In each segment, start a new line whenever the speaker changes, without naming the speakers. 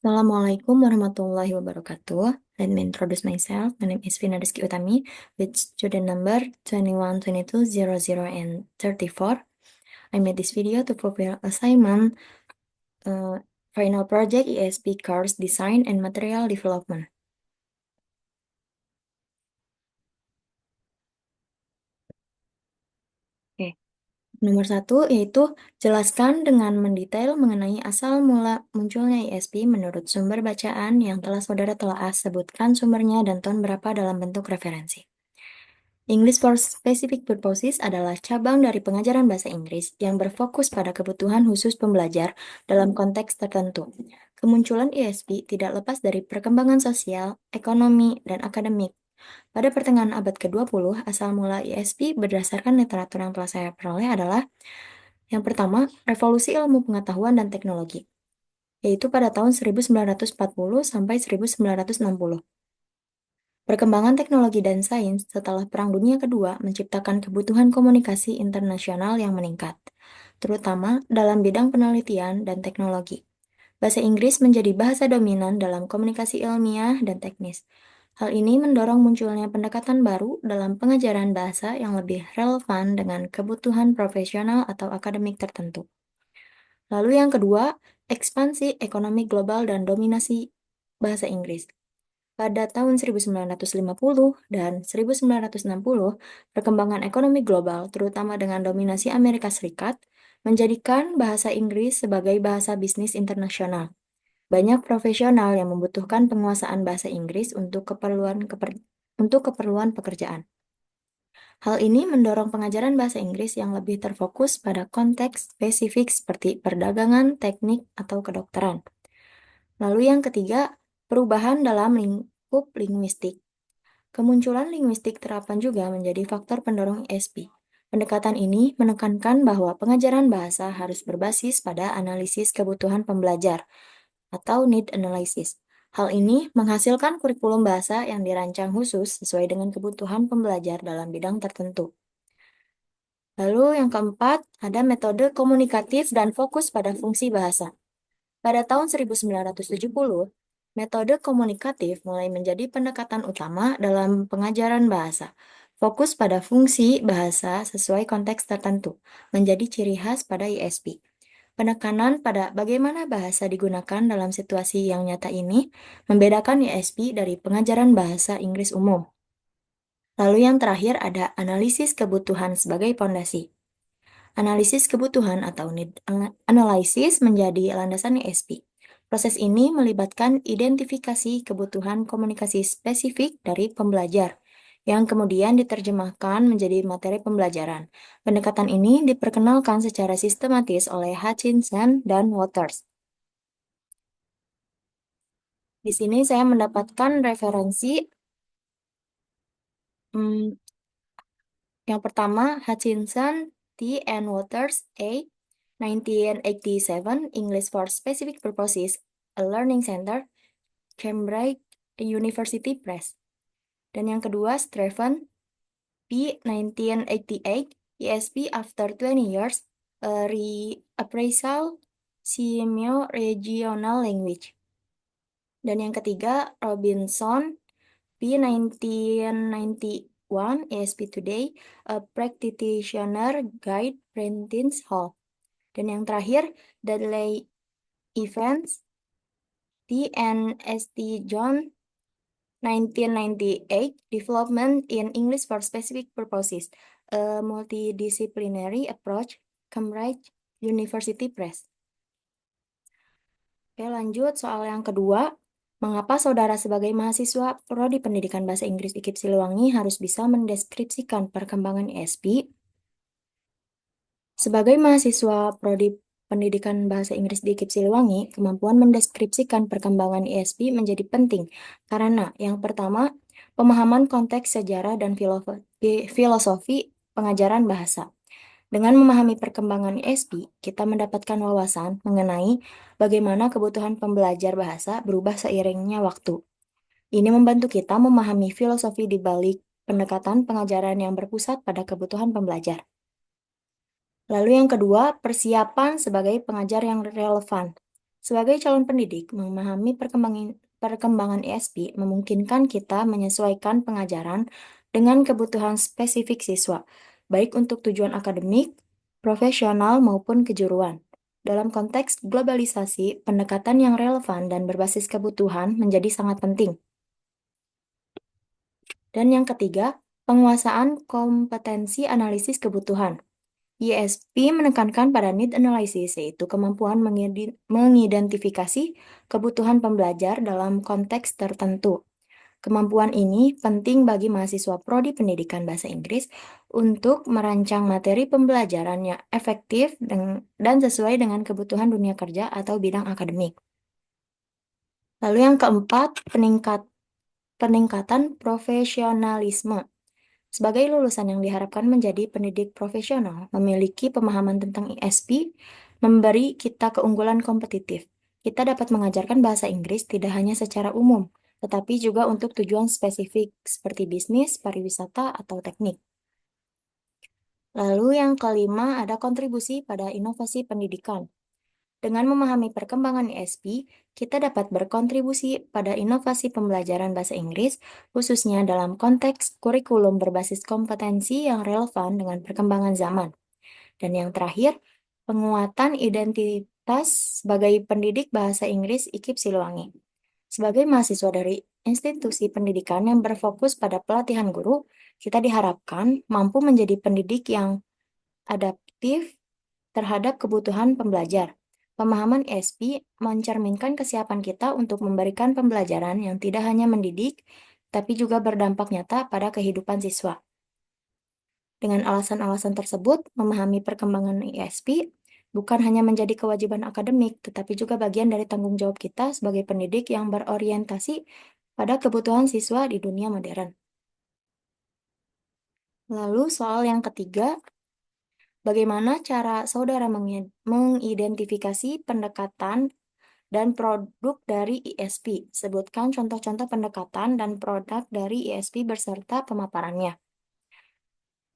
Assalamualaikum warahmatullahi wabarakatuh. Let me introduce myself. My name is Vina Rizky Utami with student number 21, 22, 00, and 34. I made this video to fulfill assignment final project ESP Cars Design and Material Development. Oke. Nomor 1 yaitu jelaskan dengan mendetail mengenai asal mula munculnya ESP menurut sumber bacaan yang telah saudara telaah, sebutkan sumbernya dan tahun berapa dalam bentuk referensi. English for Specific Purposes adalah cabang dari pengajaran bahasa Inggris yang berfokus pada kebutuhan khusus pembelajar dalam konteks tertentu. Kemunculan ESP tidak lepas dari perkembangan sosial, ekonomi, dan akademik. Pada pertengahan abad ke-20, asal mula ESP berdasarkan literatur yang telah saya peroleh adalah yang pertama, revolusi ilmu pengetahuan dan teknologi, yaitu pada tahun 1940 sampai 1960. Perkembangan teknologi dan sains setelah Perang Dunia Kedua menciptakan kebutuhan komunikasi internasional yang meningkat, terutama dalam bidang penelitian dan teknologi. Bahasa Inggris menjadi bahasa dominan dalam komunikasi ilmiah dan teknis. Hal ini mendorong munculnya pendekatan baru dalam pengajaran bahasa yang lebih relevan dengan kebutuhan profesional atau akademik tertentu. Lalu yang kedua, ekspansi ekonomi global dan dominasi bahasa Inggris. Pada tahun 1950 dan 1960, perkembangan ekonomi global, terutama dengan dominasi Amerika Serikat, menjadikan bahasa Inggris sebagai bahasa bisnis internasional. Banyak profesional yang membutuhkan penguasaan bahasa Inggris untuk keperluan pekerjaan. Hal ini mendorong pengajaran bahasa Inggris yang lebih terfokus pada konteks spesifik seperti perdagangan, teknik, atau kedokteran. Lalu yang ketiga, perubahan dalam lingkup linguistik. Kemunculan linguistik terapan juga menjadi faktor pendorong ESP. Pendekatan ini menekankan bahwa pengajaran bahasa harus berbasis pada analisis kebutuhan pembelajar atau need analysis. Hal ini menghasilkan kurikulum bahasa yang dirancang khusus sesuai dengan kebutuhan pembelajar dalam bidang tertentu. Lalu yang keempat, ada metode komunikatif dan fokus pada fungsi bahasa. Pada tahun 1970, metode komunikatif mulai menjadi pendekatan utama dalam pengajaran bahasa. Fokus pada fungsi bahasa sesuai konteks tertentu menjadi ciri khas pada ISP. Penekanan pada bagaimana bahasa digunakan dalam situasi yang nyata ini membedakan ISP dari pengajaran bahasa Inggris umum. Lalu yang terakhir ada analisis kebutuhan sebagai pondasi. Analisis kebutuhan atau need analysis menjadi landasan ISP. Proses ini melibatkan identifikasi kebutuhan komunikasi spesifik dari pembelajar, yang kemudian diterjemahkan menjadi materi pembelajaran. Pendekatan ini diperkenalkan secara sistematis oleh Hutchinson dan Waters. Di sini saya mendapatkan referensi yang pertama, Hutchinson, T. and Waters, A. 1987, English for Specific Purposes, A Learning Center, Cambridge University Press. Dan yang kedua, Straven, P. 1988, ESP After 20 Years, A Reappraisal Semio-Regional Language. Dan yang ketiga, Robinson, P. 1991, ESP Today, A Practitioner Guide, Prentice Hall. Dan yang terakhir, Dudley Evans, T. and S.T. John, 1998, Development in English for Specific Purposes, A Multidisciplinary Approach, Cambridge University Press. Oke, lanjut soal yang kedua. Mengapa saudara sebagai mahasiswa Prodi Pendidikan Bahasa Inggris IKIP Siliwangi harus bisa mendeskripsikan perkembangan ESP? Sebagai mahasiswa Prodi Pendidikan Bahasa Inggris di IKIP Siliwangi, kemampuan mendeskripsikan perkembangan ESP menjadi penting karena yang pertama, pemahaman konteks sejarah dan filosofi pengajaran bahasa. Dengan memahami perkembangan ESP, kita mendapatkan wawasan mengenai bagaimana kebutuhan pembelajar bahasa berubah seiringnya waktu. Ini membantu kita memahami filosofi di balik pendekatan pengajaran yang berpusat pada kebutuhan pembelajar. Lalu yang kedua, persiapan sebagai pengajar yang relevan. Sebagai calon pendidik, memahami perkembangan ESP memungkinkan kita menyesuaikan pengajaran dengan kebutuhan spesifik siswa, baik untuk tujuan akademik, profesional, maupun kejuruan. Dalam konteks globalisasi, pendekatan yang relevan dan berbasis kebutuhan menjadi sangat penting. Dan yang ketiga, penguasaan kompetensi analisis kebutuhan. ISP menekankan pada need analysis, yaitu kemampuan mengidentifikasi kebutuhan pembelajar dalam konteks tertentu. Kemampuan ini penting bagi mahasiswa prodi pendidikan bahasa Inggris untuk merancang materi pembelajaran yang efektif dan sesuai dengan kebutuhan dunia kerja atau bidang akademik. Lalu yang keempat, peningkatan profesionalisme. Sebagai lulusan yang diharapkan menjadi pendidik profesional, memiliki pemahaman tentang ESP memberi kita keunggulan kompetitif. Kita dapat mengajarkan bahasa Inggris tidak hanya secara umum, tetapi juga untuk tujuan spesifik seperti bisnis, pariwisata, atau teknik. Lalu yang kelima ada kontribusi pada inovasi pendidikan. Dengan memahami perkembangan ESP, kita dapat berkontribusi pada inovasi pembelajaran bahasa Inggris, khususnya dalam konteks kurikulum berbasis kompetensi yang relevan dengan perkembangan zaman. Dan yang terakhir, penguatan identitas sebagai pendidik bahasa Inggris IKIP Siliwangi. Sebagai mahasiswa dari institusi pendidikan yang berfokus pada pelatihan guru, kita diharapkan mampu menjadi pendidik yang adaptif terhadap kebutuhan pembelajar. Pemahaman ESP mencerminkan kesiapan kita untuk memberikan pembelajaran yang tidak hanya mendidik, tapi juga berdampak nyata pada kehidupan siswa. Dengan alasan-alasan tersebut, memahami perkembangan ESP bukan hanya menjadi kewajiban akademik, tetapi juga bagian dari tanggung jawab kita sebagai pendidik yang berorientasi pada kebutuhan siswa di dunia modern. Lalu soal yang ketiga, bagaimana cara saudara mengidentifikasi pendekatan dan produk dari ESP? Sebutkan contoh-contoh pendekatan dan produk dari ESP beserta pemaparannya.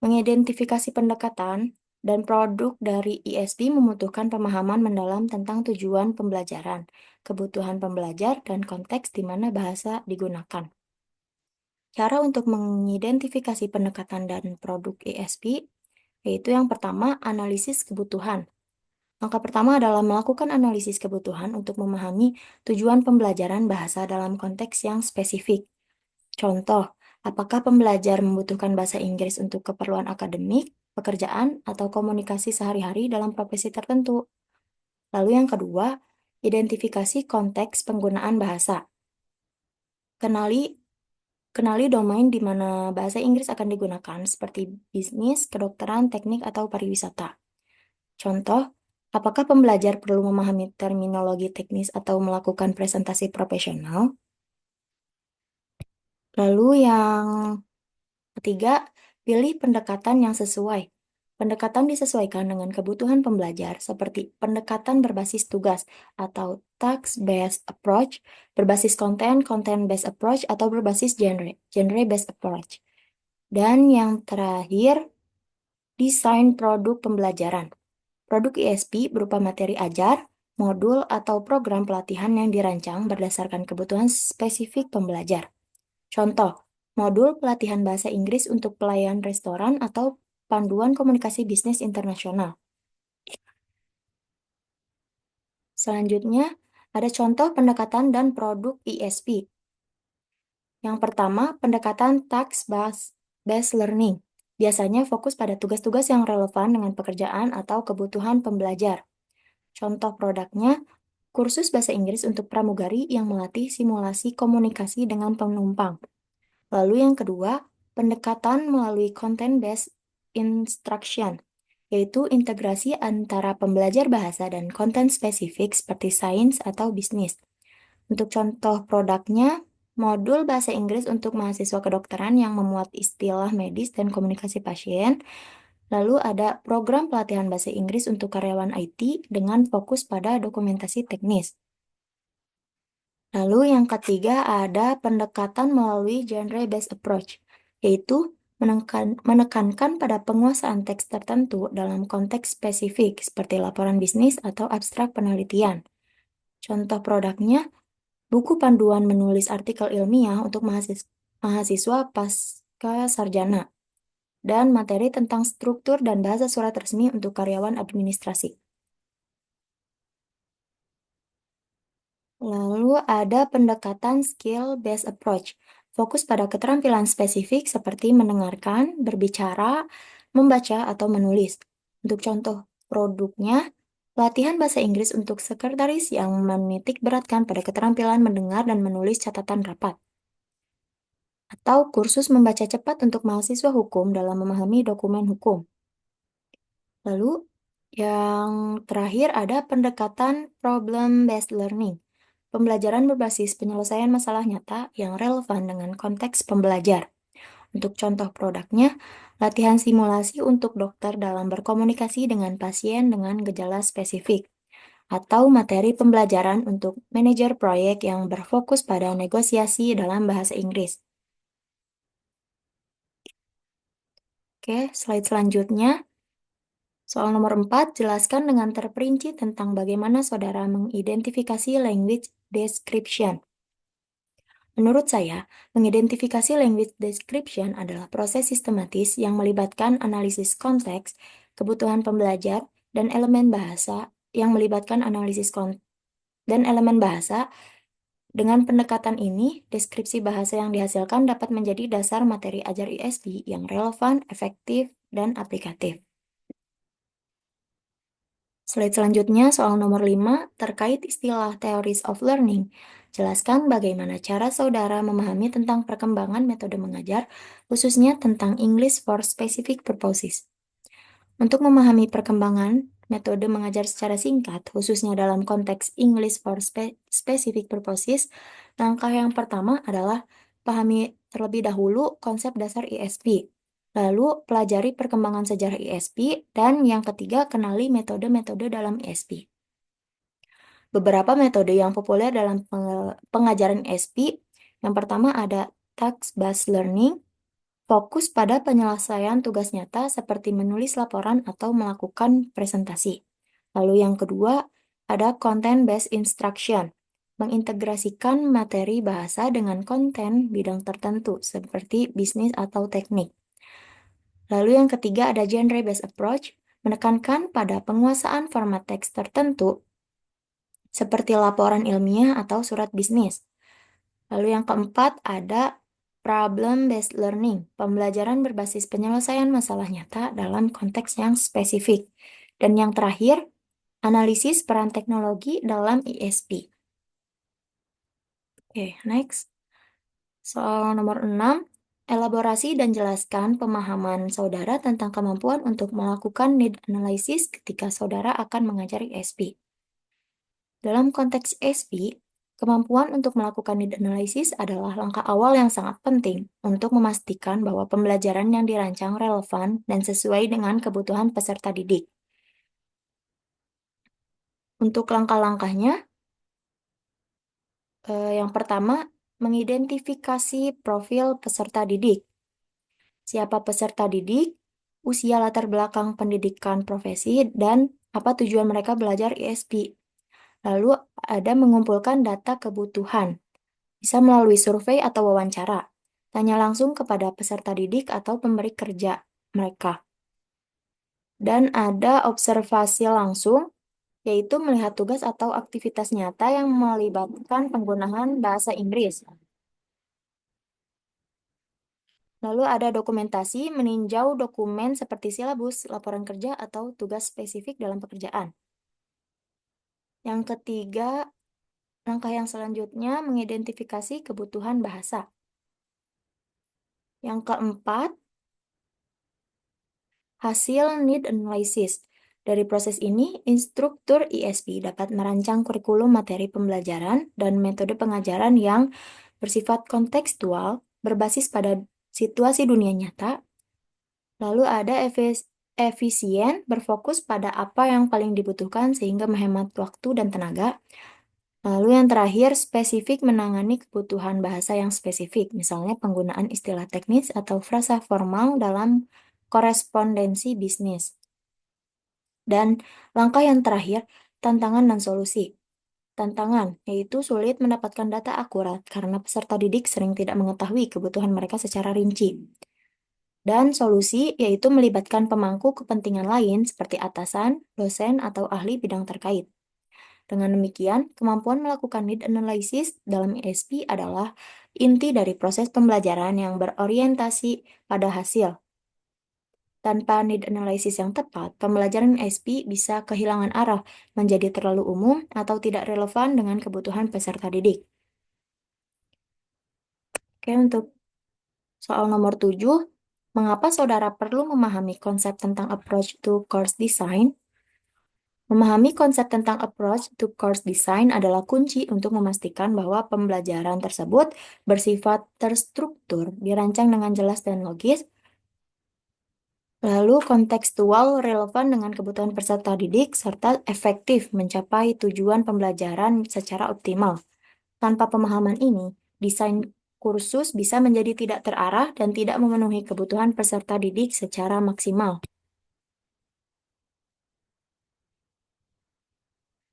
Mengidentifikasi pendekatan dan produk dari ESP membutuhkan pemahaman mendalam tentang tujuan pembelajaran, kebutuhan pembelajar, dan konteks di mana bahasa digunakan. Cara untuk mengidentifikasi pendekatan dan produk ESP yaitu yang pertama, analisis kebutuhan. Langkah pertama adalah melakukan analisis kebutuhan untuk memahami tujuan pembelajaran bahasa dalam konteks yang spesifik. Contoh, apakah pembelajar membutuhkan bahasa Inggris untuk keperluan akademik, pekerjaan, atau komunikasi sehari-hari dalam profesi tertentu? Lalu yang kedua, identifikasi konteks penggunaan bahasa. Kenali domain di mana bahasa Inggris akan digunakan, seperti bisnis, kedokteran, teknik, atau pariwisata. Contoh, apakah pembelajar perlu memahami terminologi teknis atau melakukan presentasi profesional? Lalu yang ketiga, pilih pendekatan yang sesuai. Pendekatan disesuaikan dengan kebutuhan pembelajar, seperti pendekatan berbasis tugas atau task-based approach, berbasis konten, content-based approach, atau berbasis genre-based approach. Dan yang terakhir, desain produk pembelajaran. Produk ESP berupa materi ajar, modul, atau program pelatihan yang dirancang berdasarkan kebutuhan spesifik pembelajar. Contoh, modul pelatihan bahasa Inggris untuk pelayan restoran atau panduan komunikasi bisnis internasional. Selanjutnya, ada contoh pendekatan dan produk ESP. Yang pertama, pendekatan task-based learning. Biasanya fokus pada tugas-tugas yang relevan dengan pekerjaan atau kebutuhan pembelajar. Contoh produknya, kursus bahasa Inggris untuk pramugari yang melatih simulasi komunikasi dengan penumpang. Lalu yang kedua, pendekatan melalui content-based instruction, yaitu integrasi antara pembelajar bahasa dan konten spesifik seperti sains atau bisnis. Untuk contoh produknya, modul bahasa Inggris untuk mahasiswa kedokteran yang memuat istilah medis dan komunikasi pasien. Lalu ada program pelatihan bahasa Inggris untuk karyawan IT dengan fokus pada dokumentasi teknis. Lalu yang ketiga ada pendekatan melalui genre-based approach, yaitu menekankan pada penguasaan teks tertentu dalam konteks spesifik seperti laporan bisnis atau abstrak penelitian. Contoh produknya, buku panduan menulis artikel ilmiah untuk mahasiswa pasca sarjana, dan materi tentang struktur dan bahasa surat resmi untuk karyawan administrasi. Lalu ada pendekatan skill-based approach, fokus pada keterampilan spesifik seperti mendengarkan, berbicara, membaca, atau menulis. Untuk contoh produknya, latihan bahasa Inggris untuk sekretaris yang menitik beratkan pada keterampilan mendengar dan menulis catatan rapat. Atau kursus membaca cepat untuk mahasiswa hukum dalam memahami dokumen hukum. Lalu, yang terakhir ada pendekatan problem-based learning. Pembelajaran berbasis penyelesaian masalah nyata yang relevan dengan konteks pembelajar. Untuk contoh produknya, latihan simulasi untuk dokter dalam berkomunikasi dengan pasien dengan gejala spesifik, atau materi pembelajaran untuk manajer proyek yang berfokus pada negosiasi dalam bahasa Inggris. Oke, slide selanjutnya. Soal nomor 4, jelaskan dengan terperinci tentang bagaimana saudara mengidentifikasi language description. Menurut saya, mengidentifikasi language description adalah proses sistematis yang melibatkan analisis konteks, kebutuhan pembelajar, dan elemen bahasa Dengan pendekatan ini, deskripsi bahasa yang dihasilkan dapat menjadi dasar materi ajar ISP yang relevan, efektif, dan aplikatif. Slide selanjutnya soal nomor 5 terkait istilah theories of learning. Jelaskan bagaimana cara saudara memahami tentang perkembangan metode mengajar, khususnya tentang English for Specific Purposes. Untuk memahami perkembangan metode mengajar secara singkat, khususnya dalam konteks English for Specific Purposes, langkah yang pertama adalah pahami terlebih dahulu konsep dasar ISP. Lalu, pelajari perkembangan sejarah ISP, dan yang ketiga, kenali metode-metode dalam ISP. Beberapa metode yang populer dalam pengajaran ISP, yang pertama ada task-based learning, fokus pada penyelesaian tugas nyata seperti menulis laporan atau melakukan presentasi. Lalu yang kedua, ada content-based instruction, mengintegrasikan materi bahasa dengan konten bidang tertentu seperti bisnis atau teknik. Lalu yang ketiga ada genre-based approach, menekankan pada penguasaan format teks tertentu seperti laporan ilmiah atau surat bisnis. Lalu yang keempat ada problem-based learning, pembelajaran berbasis penyelesaian masalah nyata dalam konteks yang spesifik. Dan yang terakhir, analisis peran teknologi dalam ISP. Oke, next. Soal nomor 6, elaborasi dan jelaskan pemahaman saudara tentang kemampuan untuk melakukan need analysis ketika saudara akan mengajar ISP. Dalam konteks ISP, kemampuan untuk melakukan need analysis adalah langkah awal yang sangat penting untuk memastikan bahwa pembelajaran yang dirancang relevan dan sesuai dengan kebutuhan peserta didik. Untuk langkah-langkahnya, yang pertama, mengidentifikasi profil peserta didik. Siapa peserta didik, usia latar belakang pendidikan profesi, dan apa tujuan mereka belajar ISP. Lalu ada mengumpulkan data kebutuhan. Bisa melalui survei atau wawancara. Tanya langsung kepada peserta didik atau pemberi kerja mereka. Dan ada observasi langsung, yaitu melihat tugas atau aktivitas nyata yang melibatkan penggunaan bahasa Inggris. Lalu ada dokumentasi, meninjau dokumen seperti silabus, laporan kerja, atau tugas spesifik dalam pekerjaan. Yang ketiga, langkah yang selanjutnya mengidentifikasi kebutuhan bahasa. Yang keempat, hasil need analysis. Dari proses ini, instruktur ISP dapat merancang kurikulum materi pembelajaran dan metode pengajaran yang bersifat kontekstual, berbasis pada situasi dunia nyata. Lalu ada efisien, berfokus pada apa yang paling dibutuhkan sehingga menghemat waktu dan tenaga. Lalu yang terakhir, spesifik, menangani kebutuhan bahasa yang spesifik, misalnya penggunaan istilah teknis atau frasa formal dalam korespondensi bisnis. Dan langkah yang terakhir, tantangan dan solusi. Tantangan, yaitu sulit mendapatkan data akurat karena peserta didik sering tidak mengetahui kebutuhan mereka secara rinci. Dan solusi, yaitu melibatkan pemangku kepentingan lain seperti atasan, dosen, atau ahli bidang terkait. Dengan demikian, kemampuan melakukan need analysis dalam ESP adalah inti dari proses pembelajaran yang berorientasi pada hasil. Tanpa need analysis yang tepat, pembelajaran ESP bisa kehilangan arah, menjadi terlalu umum, atau tidak relevan dengan kebutuhan peserta didik. Oke, untuk soal nomor 7, mengapa saudara perlu memahami konsep tentang approach to course design? Memahami konsep tentang approach to course design adalah kunci untuk memastikan bahwa pembelajaran tersebut bersifat terstruktur, dirancang dengan jelas dan logis, lalu kontekstual, relevan dengan kebutuhan peserta didik, serta efektif mencapai tujuan pembelajaran secara optimal. Tanpa pemahaman ini, desain kursus bisa menjadi tidak terarah dan tidak memenuhi kebutuhan peserta didik secara maksimal.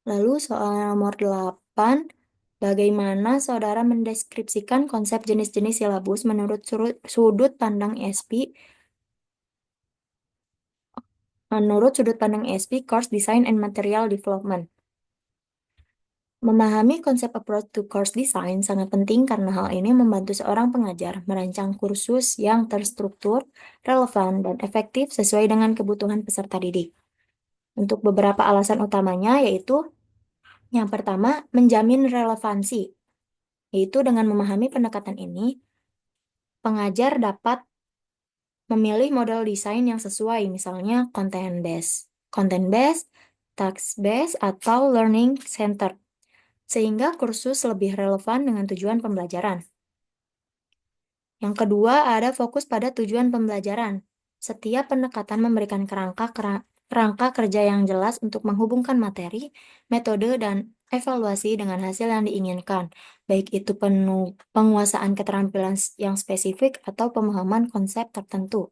Lalu soal nomor 8, bagaimana saudara mendeskripsikan konsep jenis-jenis silabus menurut sudut pandang ESP, Course Design and Material Development? Memahami konsep approach to course design sangat penting karena hal ini membantu seorang pengajar merancang kursus yang terstruktur, relevan, dan efektif sesuai dengan kebutuhan peserta didik. Untuk beberapa alasan utamanya yaitu, yang pertama, menjamin relevansi, yaitu dengan memahami pendekatan ini, pengajar dapat memilih model desain yang sesuai, misalnya content-based, task-based, atau learning center, sehingga kursus lebih relevan dengan tujuan pembelajaran. Yang kedua, ada fokus pada tujuan pembelajaran. Setiap pendekatan memberikan kerangka kerja yang jelas untuk menghubungkan materi, metode, dan evaluasi dengan hasil yang diinginkan, baik itu penguasaan keterampilan yang spesifik atau pemahaman konsep tertentu.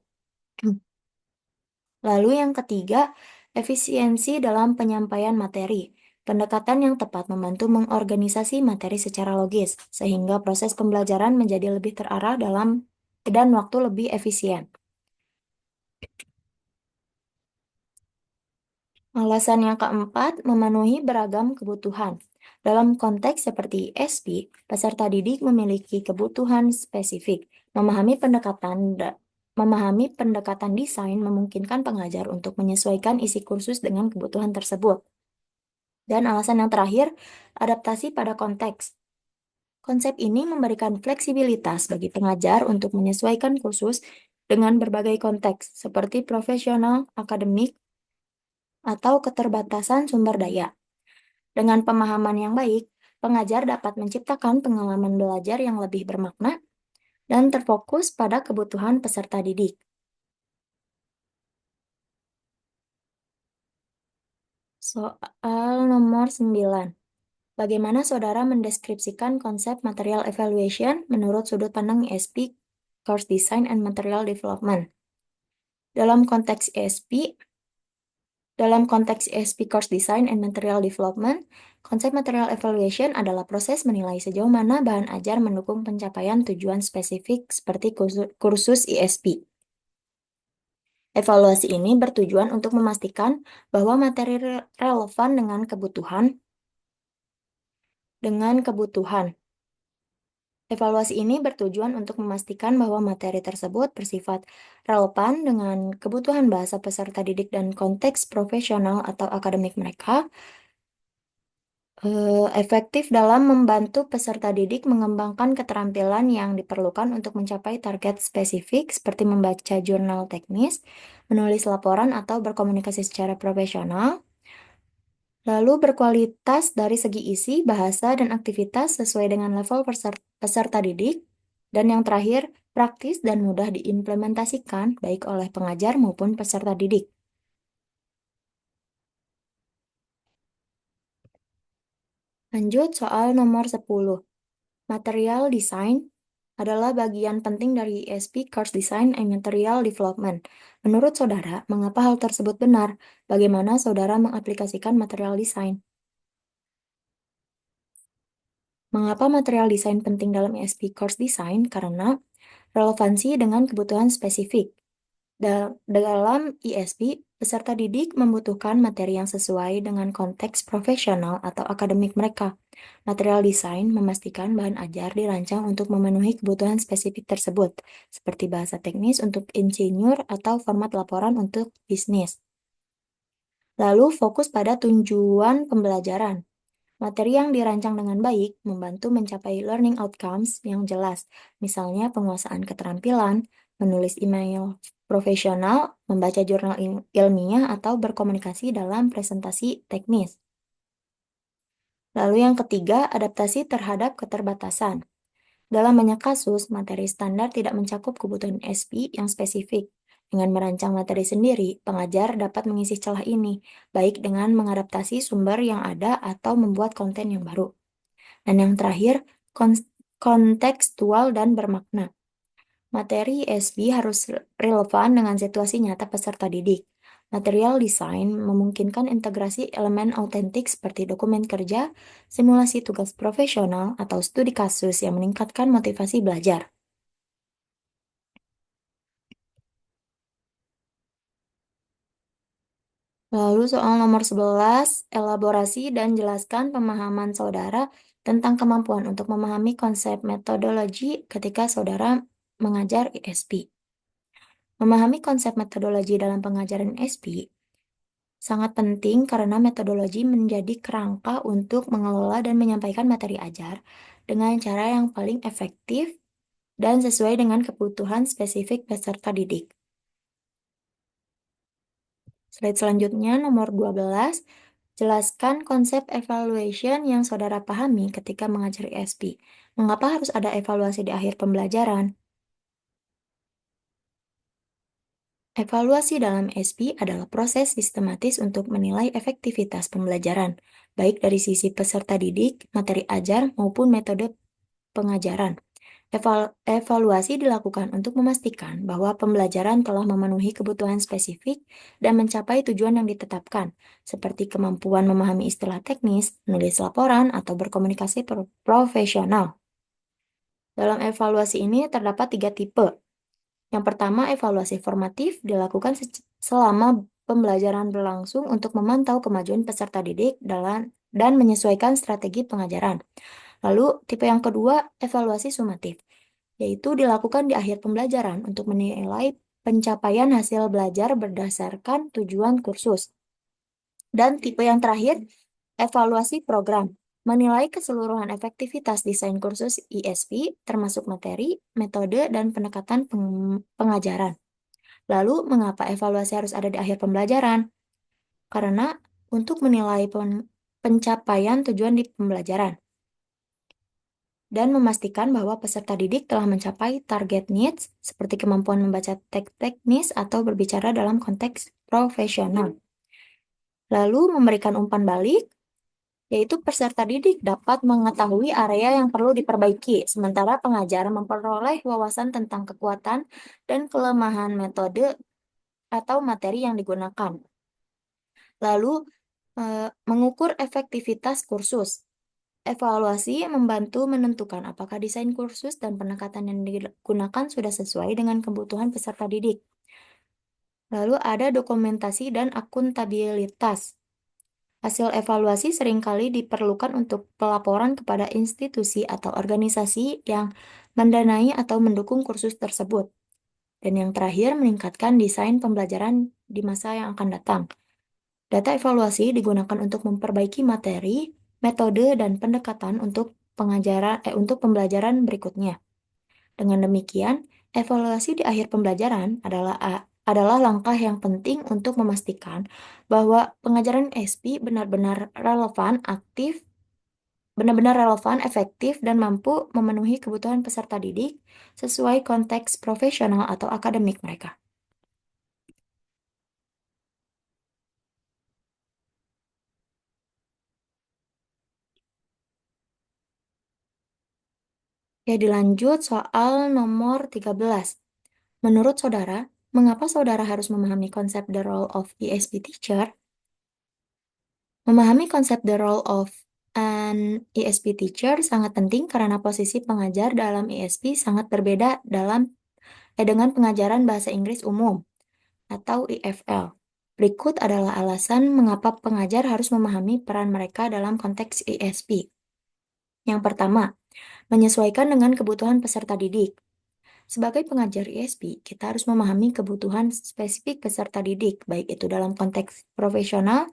Lalu yang ketiga, efisiensi dalam penyampaian materi. Pendekatan yang tepat membantu mengorganisasi materi secara logis, sehingga proses pembelajaran menjadi lebih terarah dan waktu lebih efisien. Alasan yang keempat, memenuhi beragam kebutuhan. Dalam konteks seperti SP, peserta didik memiliki kebutuhan spesifik. Memahami pendekatan desain memungkinkan pengajar untuk menyesuaikan isi kursus dengan kebutuhan tersebut. Dan alasan yang terakhir, adaptasi pada konteks. Konsep ini memberikan fleksibilitas bagi pengajar untuk menyesuaikan kursus dengan berbagai konteks, seperti profesional, akademik, atau keterbatasan sumber daya. Dengan pemahaman yang baik, pengajar dapat menciptakan pengalaman belajar yang lebih bermakna dan terfokus pada kebutuhan peserta didik. Soal nomor 9. Bagaimana saudara mendeskripsikan konsep material evaluation menurut sudut pandang ESP, Course Design and Material Development? Dalam konteks ESP Course Design and Material Development, konsep material evaluation adalah proses menilai sejauh mana bahan ajar mendukung pencapaian tujuan spesifik seperti kursus ESP. Evaluasi ini bertujuan untuk memastikan bahwa materi relevan dengan kebutuhan. Evaluasi ini bertujuan untuk memastikan bahwa materi tersebut bersifat relevan dengan kebutuhan bahasa peserta didik dan konteks profesional atau akademik mereka, efektif dalam membantu peserta didik mengembangkan keterampilan yang diperlukan untuk mencapai target spesifik seperti membaca jurnal teknis, menulis laporan, atau berkomunikasi secara profesional. Lalu berkualitas dari segi isi, bahasa, dan aktivitas sesuai dengan level peserta didik. Dan yang terakhir, praktis dan mudah diimplementasikan baik oleh pengajar maupun peserta didik. Lanjut soal nomor 10. Material design adalah bagian penting dari ESP Course Design and Material Development. Menurut saudara, mengapa hal tersebut benar? Bagaimana saudara mengaplikasikan material design? Mengapa material desain penting dalam ESP Course Design? Karena relevansi dengan kebutuhan spesifik. Dalam ESP, peserta didik membutuhkan materi yang sesuai dengan konteks profesional atau akademik mereka. Material desain memastikan bahan ajar dirancang untuk memenuhi kebutuhan spesifik tersebut, seperti bahasa teknis untuk insinyur atau format laporan untuk bisnis. Lalu fokus pada tujuan pembelajaran. Materi yang dirancang dengan baik membantu mencapai learning outcomes yang jelas, misalnya penguasaan keterampilan, menulis email profesional, membaca jurnal ilmiah, atau berkomunikasi dalam presentasi teknis. Lalu yang ketiga, adaptasi terhadap keterbatasan. Dalam banyak kasus, materi standar tidak mencakup kebutuhan SP yang spesifik. Dengan merancang materi sendiri, pengajar dapat mengisi celah ini, baik dengan mengadaptasi sumber yang ada atau membuat konten yang baru. Dan yang terakhir, kontekstual dan bermakna. Materi ESP harus relevan dengan situasi nyata peserta didik. Material desain memungkinkan integrasi elemen autentik seperti dokumen kerja, simulasi tugas profesional, atau studi kasus yang meningkatkan motivasi belajar. Lalu soal nomor 11, elaborasi dan jelaskan pemahaman saudara tentang kemampuan untuk memahami konsep metodologi ketika saudara mengajar ESP. Memahami konsep metodologi dalam pengajaran SP sangat penting karena metodologi menjadi kerangka untuk mengelola dan menyampaikan materi ajar dengan cara yang paling efektif dan sesuai dengan kebutuhan spesifik peserta didik. Slide selanjutnya, nomor 12, jelaskan konsep evaluation yang saudara pahami ketika mengajar ESP. Mengapa harus ada evaluasi di akhir pembelajaran? Evaluasi dalam SP adalah proses sistematis untuk menilai efektivitas pembelajaran, baik dari sisi peserta didik, materi ajar, maupun metode pengajaran. Evaluasi dilakukan untuk memastikan bahwa pembelajaran telah memenuhi kebutuhan spesifik dan mencapai tujuan yang ditetapkan, seperti kemampuan memahami istilah teknis, menulis laporan, atau berkomunikasi profesional. Dalam evaluasi ini terdapat 3 tipe. Yang pertama, evaluasi formatif dilakukan selama pembelajaran berlangsung untuk memantau kemajuan peserta didik dan menyesuaikan strategi pengajaran. Lalu, tipe yang kedua, evaluasi sumatif, yaitu dilakukan di akhir pembelajaran untuk menilai pencapaian hasil belajar berdasarkan tujuan kursus. Dan tipe yang terakhir, evaluasi program, menilai keseluruhan efektivitas desain kursus ISP, termasuk materi, metode, dan pendekatan pengajaran. Lalu, mengapa evaluasi harus ada di akhir pembelajaran? Karena untuk menilai pencapaian tujuan di pembelajaran dan memastikan bahwa peserta didik telah mencapai target needs seperti kemampuan membaca teks teknis atau berbicara dalam konteks profesional. Lalu, memberikan umpan balik, yaitu peserta didik dapat mengetahui area yang perlu diperbaiki, sementara pengajar memperoleh wawasan tentang kekuatan dan kelemahan metode atau materi yang digunakan. Lalu, mengukur efektivitas kursus. Evaluasi membantu menentukan apakah desain kursus dan pendekatan yang digunakan sudah sesuai dengan kebutuhan peserta didik. Lalu ada dokumentasi dan akuntabilitas. Hasil evaluasi seringkali diperlukan untuk pelaporan kepada institusi atau organisasi yang mendanai atau mendukung kursus tersebut. Dan yang terakhir, meningkatkan desain pembelajaran di masa yang akan datang. Data evaluasi digunakan untuk memperbaiki materi, metode, dan pendekatan untuk pembelajaran berikutnya. Dengan demikian, evaluasi di akhir pembelajaran adalah langkah yang penting untuk memastikan bahwa pengajaran SP benar-benar relevan, efektif, dan mampu memenuhi kebutuhan peserta didik sesuai konteks profesional atau akademik mereka. Ya, dilanjut soal nomor 13. Menurut saudara, mengapa saudara harus memahami konsep the role of ESP teacher? Memahami konsep the role of An ESP teacher sangat penting karena posisi pengajar dalam ESP sangat berbeda dengan pengajaran bahasa Inggris umum atau EFL. Berikut adalah alasan mengapa pengajar harus memahami peran mereka dalam konteks ESP. Yang pertama, menyesuaikan dengan kebutuhan peserta didik. Sebagai pengajar ESP, kita harus memahami kebutuhan spesifik peserta didik, baik itu dalam konteks profesional,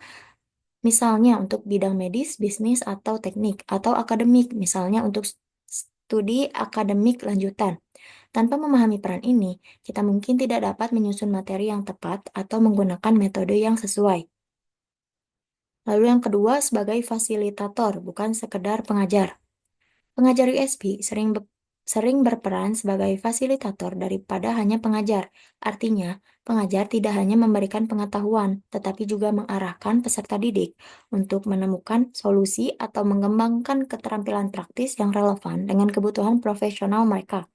misalnya untuk bidang medis, bisnis, atau teknik, atau akademik, misalnya untuk studi akademik lanjutan. Tanpa memahami peran ini, kita mungkin tidak dapat menyusun materi yang tepat atau menggunakan metode yang sesuai. Lalu yang kedua, sebagai fasilitator, bukan sekedar pengajar. Pengajar USP sering berperan sebagai fasilitator daripada hanya pengajar. Artinya, pengajar tidak hanya memberikan pengetahuan, tetapi juga mengarahkan peserta didik untuk menemukan solusi atau mengembangkan keterampilan praktis yang relevan dengan kebutuhan profesional mereka,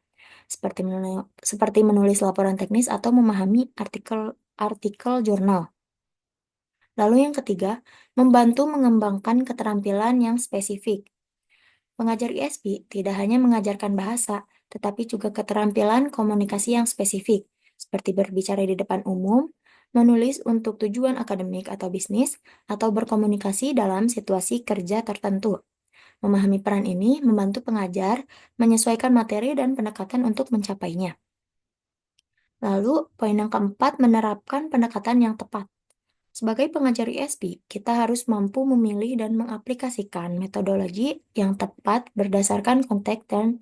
seperti menulis laporan teknis atau memahami artikel jurnal. Lalu yang ketiga, membantu mengembangkan keterampilan yang spesifik. Pengajar ISP tidak hanya mengajarkan bahasa, tetapi juga keterampilan komunikasi yang spesifik, seperti berbicara di depan umum, menulis untuk tujuan akademik atau bisnis, atau berkomunikasi dalam situasi kerja tertentu. Memahami peran ini membantu pengajar menyesuaikan materi dan pendekatan untuk mencapainya. Lalu, poin yang keempat, menerapkan pendekatan yang tepat. Sebagai pengajar ISP, kita harus mampu memilih dan mengaplikasikan metodologi yang tepat berdasarkan konteks dan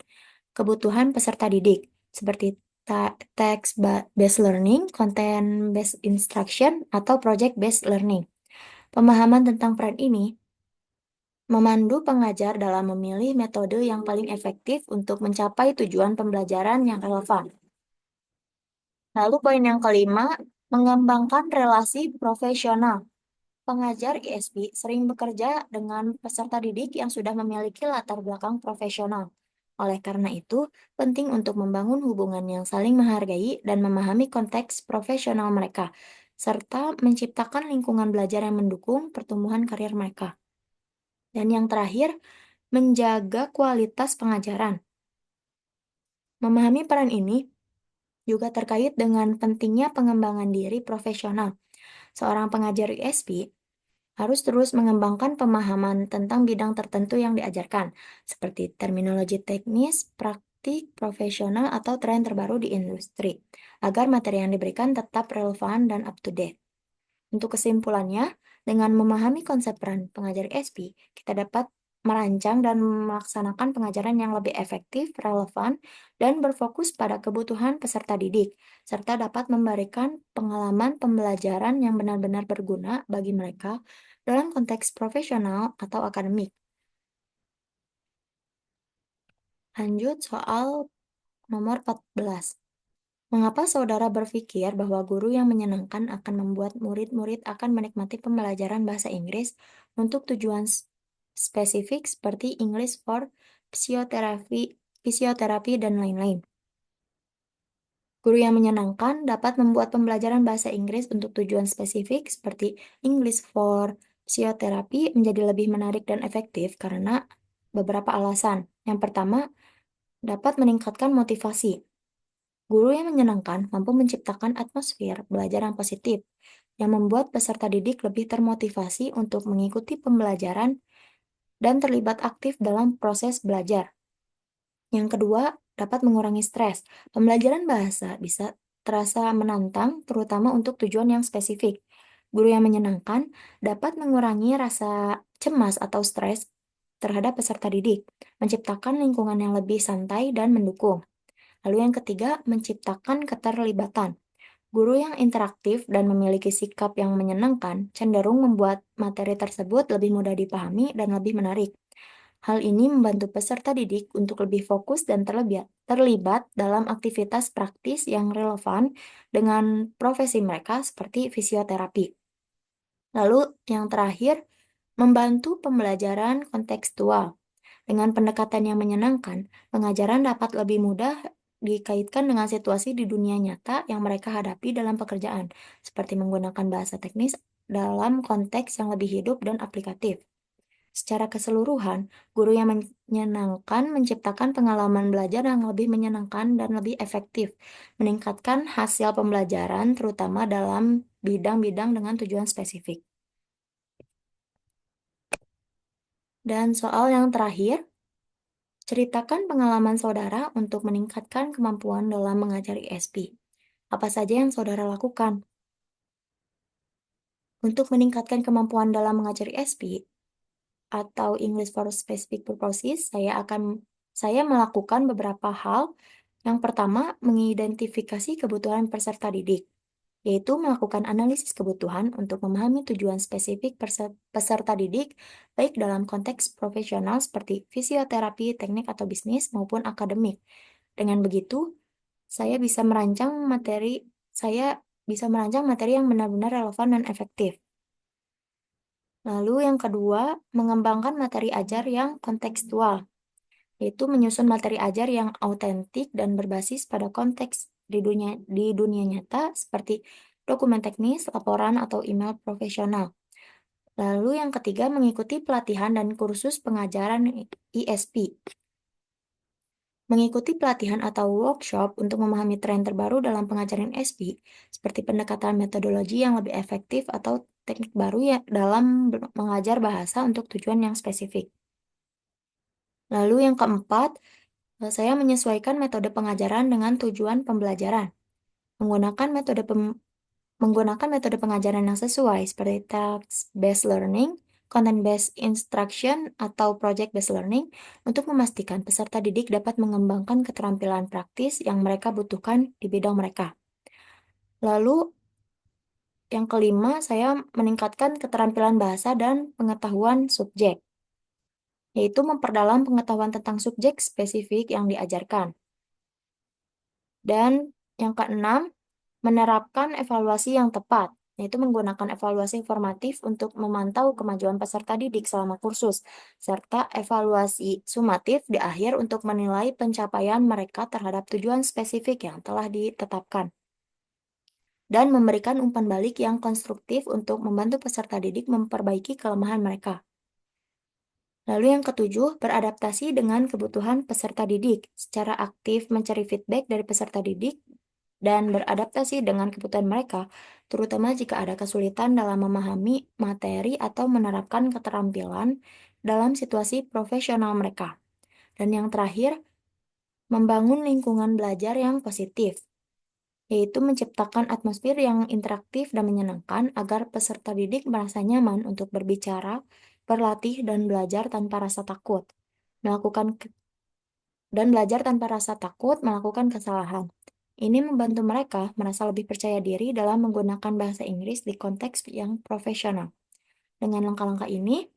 kebutuhan peserta didik, seperti text-based learning, content-based instruction, atau project-based learning. Pemahaman tentang peran ini memandu pengajar dalam memilih metode yang paling efektif untuk mencapai tujuan pembelajaran yang relevan. Lalu poin yang kelima, mengembangkan relasi profesional. Pengajar ISP sering bekerja dengan peserta didik yang sudah memiliki latar belakang profesional. Oleh karena itu, penting untuk membangun hubungan yang saling menghargai dan memahami konteks profesional mereka, serta menciptakan lingkungan belajar yang mendukung pertumbuhan karir mereka. Dan yang terakhir, menjaga kualitas pengajaran. Memahami peran ini juga terkait dengan pentingnya pengembangan diri profesional. Seorang pengajar ISP harus terus mengembangkan pemahaman tentang bidang tertentu yang diajarkan, seperti terminologi teknis, praktik, profesional, atau tren terbaru di industri, agar materi yang diberikan tetap relevan dan up-to-date. Untuk kesimpulannya, dengan memahami konsep peran pengajar SP, kita dapat merancang dan melaksanakan pengajaran yang lebih efektif, relevan, dan berfokus pada kebutuhan peserta didik, serta dapat memberikan pengalaman pembelajaran yang benar-benar berguna bagi mereka dalam konteks profesional atau akademik. Lanjut soal nomor 14. Mengapa saudara berpikir bahwa guru yang menyenangkan akan membuat murid-murid akan menikmati pembelajaran bahasa Inggris untuk tujuan spesifik seperti English for fisioterapi, dan lain-lain? Guru yang menyenangkan dapat membuat pembelajaran bahasa Inggris untuk tujuan spesifik seperti English for fisioterapi menjadi lebih menarik dan efektif karena beberapa alasan. Yang pertama, dapat meningkatkan motivasi. Guru yang menyenangkan mampu menciptakan atmosfer belajar yang positif, yang membuat peserta didik lebih termotivasi untuk mengikuti pembelajaran dan terlibat aktif dalam proses belajar. Yang kedua, dapat mengurangi stres. Pembelajaran bahasa bisa terasa menantang, terutama untuk tujuan yang spesifik. Guru yang menyenangkan dapat mengurangi rasa cemas atau stres terhadap peserta didik, menciptakan lingkungan yang lebih santai dan mendukung. Lalu yang ketiga, menciptakan keterlibatan. Guru yang interaktif dan memiliki sikap yang menyenangkan cenderung membuat materi tersebut lebih mudah dipahami dan lebih menarik. Hal ini membantu peserta didik untuk lebih fokus dan terlibat dalam aktivitas praktis yang relevan dengan profesi mereka seperti fisioterapi. Lalu yang terakhir, membantu pembelajaran kontekstual. Dengan pendekatan yang menyenangkan, pengajaran dapat lebih mudah dikaitkan dengan situasi di dunia nyata yang mereka hadapi dalam pekerjaan, seperti menggunakan bahasa teknis dalam konteks yang lebih hidup dan aplikatif. Secara keseluruhan, guru yang menyenangkan menciptakan pengalaman belajar yang lebih menyenangkan dan lebih efektif, meningkatkan hasil pembelajaran terutama dalam bidang-bidang dengan tujuan spesifik. Dan soal yang terakhir, ceritakan pengalaman saudara untuk meningkatkan kemampuan dalam mengajari SP. Apa saja yang saudara lakukan? Untuk meningkatkan kemampuan dalam mengajari SP atau English for Specific Purposes, saya melakukan beberapa hal. Yang pertama, mengidentifikasi kebutuhan peserta didik, yaitu melakukan analisis kebutuhan untuk memahami tujuan spesifik peserta didik, baik dalam konteks profesional seperti fisioterapi, teknik atau bisnis, maupun akademik. Dengan begitu, saya bisa merancang materi yang benar-benar relevan dan efektif. Lalu yang kedua, mengembangkan materi ajar yang kontekstual, yaitu menyusun materi ajar yang autentik dan berbasis pada konteks di dunia nyata seperti dokumen teknis, laporan, atau email profesional. Lalu yang ketiga, mengikuti pelatihan dan kursus pengajaran ISP. Mengikuti pelatihan atau workshop untuk memahami tren terbaru dalam pengajaran SP, seperti pendekatan metodologi yang lebih efektif atau teknik baru ya dalam mengajar bahasa untuk tujuan yang spesifik. Lalu yang keempat, saya menyesuaikan metode pengajaran dengan tujuan pembelajaran. Menggunakan metode menggunakan metode pengajaran yang sesuai seperti text-based learning, content-based instruction, atau project-based learning untuk memastikan peserta didik dapat mengembangkan keterampilan praktis yang mereka butuhkan di bidang mereka. Lalu yang kelima, saya meningkatkan keterampilan bahasa dan pengetahuan subjek, yaitu memperdalam pengetahuan tentang subjek spesifik yang diajarkan. Dan yang keenam, menerapkan evaluasi yang tepat, yaitu menggunakan evaluasi formatif untuk memantau kemajuan peserta didik selama kursus, serta evaluasi sumatif di akhir untuk menilai pencapaian mereka terhadap tujuan spesifik yang telah ditetapkan. Dan memberikan umpan balik yang konstruktif untuk membantu peserta didik memperbaiki kelemahan mereka. Lalu yang ketujuh, beradaptasi dengan kebutuhan peserta didik, secara aktif mencari feedback dari peserta didik dan beradaptasi dengan kebutuhan mereka, terutama jika ada kesulitan dalam memahami materi atau menerapkan keterampilan dalam situasi profesional mereka. Dan yang terakhir, membangun lingkungan belajar yang positif, yaitu menciptakan atmosfer yang interaktif dan menyenangkan agar peserta didik merasa nyaman untuk berbicara, berlatih, dan belajar tanpa rasa takut. Belajar tanpa rasa takut melakukan kesalahan. Ini membantu mereka merasa lebih percaya diri dalam menggunakan bahasa Inggris di konteks yang profesional. Dengan langkah-langkah ini,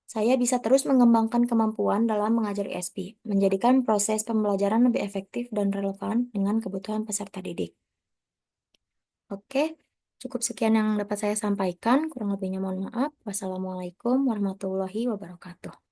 saya bisa terus mengembangkan kemampuan dalam mengajar SP, menjadikan proses pembelajaran lebih efektif dan relevan dengan kebutuhan peserta didik. Oke, cukup sekian yang dapat saya sampaikan. Kurang lebihnya mohon maaf. Wassalamualaikum warahmatullahi wabarakatuh.